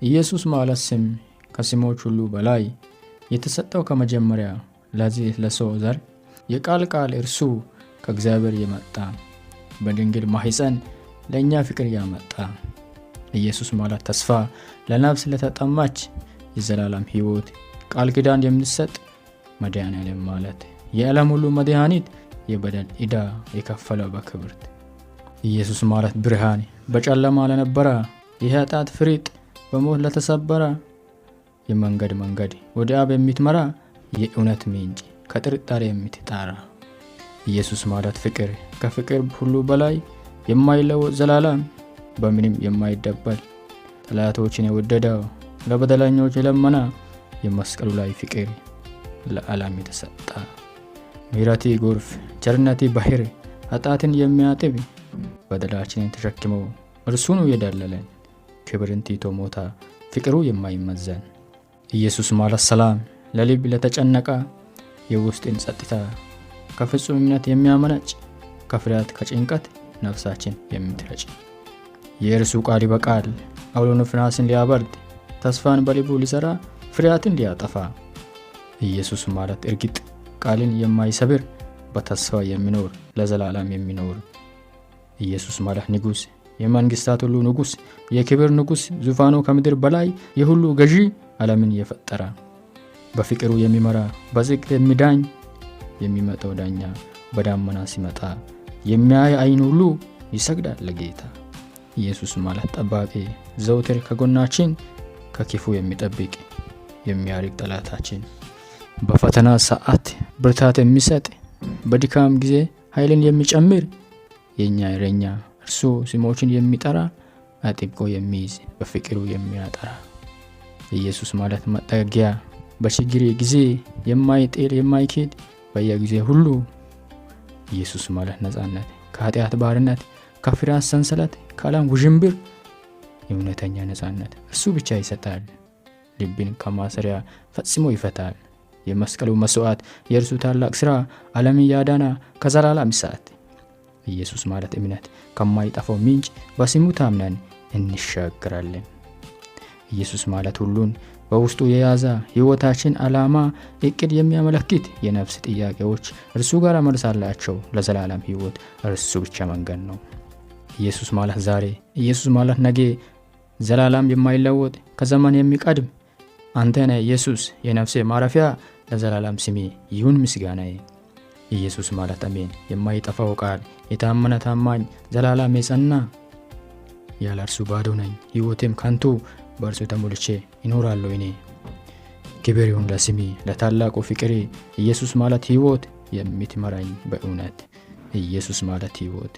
ኢየሱስ ማለት ስም ከስሞች ሁሉ በላይ የተሰጠው ከመጀመሪያ ለዚህ ለሰው ዘር የቃል እርሱ ከእግዚአብሔር የመጣ በድንግል ማህፀን ለእኛ ፍቅር ያመጣ። ኢየሱስ ማለት ተስፋ ለነፍስ ለተጠማች የዘላለም ሕይወት ቃል ኪዳን የሚሰጥ መድኃኒዓለም ማለት የዓለም ሁሉ መድኃኒት የበደል ዕዳ የከፈለው በክብርት። ኢየሱስ ማለት ብርሃን በጨለማ ለነበረ የኃጢአት ፍሪጥ በሞት ለተሰበረ የመንገድ ወደ አብ የምትመራ የእውነት ምንጭ ከጥርጣሬ የምትጣራ። ኢየሱስ ማለት ፍቅር ከፍቅር ሁሉ በላይ የማይለወጥ ዘላለም በምንም የማይደበል ጠላቶችን የወደደው ለበደለኞች የለመነ የመስቀሉ ላይ ፍቅር ለዓለም የተሰጠ። ምሕረቱ ጎርፍ ቸርነቱ ባህር ኃጢአትን የሚያጥብ በደላችንን ተሸክሞ እርሱ ነው የደለለን ክብርን ትቶ ሞተ ፍቅሩ የማይመዘን። ኢየሱስ ማለት ሰላም ለልብ ለተጨነቀ የውስጥን ጸጥታ ከፍጹም እምነት የሚያመነጭ ከፍርሃት ከጭንቀት ነፍሳችን የምትረጭ። የእርሱ ቃል በቃል አውሎ ነፋስን ሊያበርድ ተስፋን በልቡ ሊዘራ ፍርሃትን ሊያጠፋ። ኢየሱስ ማለት እርግጥ ቃልን የማይሰብር በተስፋ የሚኖር ለዘላለም የሚኖር። ኢየሱስ ማለት ንጉሥ የመንግስታት ሁሉ ንጉሥ የክብር ንጉሥ ዙፋኑ ከምድር በላይ የሁሉ ገዢ ዓለምን የፈጠረ በፍቅሩ የሚመራ በጽድቅ የሚዳኝ የሚመጣው ዳኛ በዳመና ሲመጣ የሚያይ አይን ሁሉ ይሰግዳል ለጌታ። ኢየሱስ ማለት ጠባቂ ዘውትር ከጎናችን ከክፉ የሚጠብቅ የሚያርቅ ጠላታችን በፈተና ሰዓት ብርታት የሚሰጥ በድካም ጊዜ ኃይልን የሚጨምር የኛ እረኛ እርሱ ስሞችን የሚጠራ አጥብቆ የሚይዝ በፍቅሩ የሚያጠራ። ኢየሱስ ማለት መጠጊያ በችግር ጊዜ የማይጥል የማይክድ በየጊዜ ሁሉ። ኢየሱስ ማለት ነፃነት ከኃጢአት ባርነት ከፍርሃት ሰንሰለት ከዓለም ውዥንብር የእውነተኛ ነፃነት እርሱ ብቻ ይሰጣል። ልብን ከማሰሪያ ፈጽሞ ይፈታል። የመስቀሉ መስዋዕት የእርሱ ታላቅ ሥራ ዓለምን ያዳና ከዘላለም እሳት። ኢየሱስ ማለት እምነት ከማይጠፋው ምንጭ በስሙ ታምነን እንሻገራለን። ኢየሱስ ማለት ሁሉን በውስጡ የያዘ ሕይወታችን ዓላማ እቅድ የሚያመለክት የነፍስ ጥያቄዎች እርሱ ጋር መልስ አላቸው ለዘላለም ሕይወት እርሱ ብቻ መንገድ ነው። ኢየሱስ ማለት ዛሬ ኢየሱስ ማለት ነገ ዘላለም የማይለወጥ ከዘመን የሚቀድም አንተ ነህ ኢየሱስ የነፍሴ ማረፊያ ለዘላለም ስሜ ይሁን ምስጋናዬ። ኢየሱስ ማለት አሜን የማይጠፋው ቃል የታመነ ታማኝ ዘላለም የጸና ያለ እርሱ ባዶ ነኝ ሕይወቴም ከንቱ በእርሱ ተሞልቼ ይኖራለሁ እኔ። ክብር ይሁን ለስሜ ለታላቁ ፍቅሬ ኢየሱስ ማለት ሕይወት የምትመራኝ በእውነት ኢየሱስ ማለት ሕይወት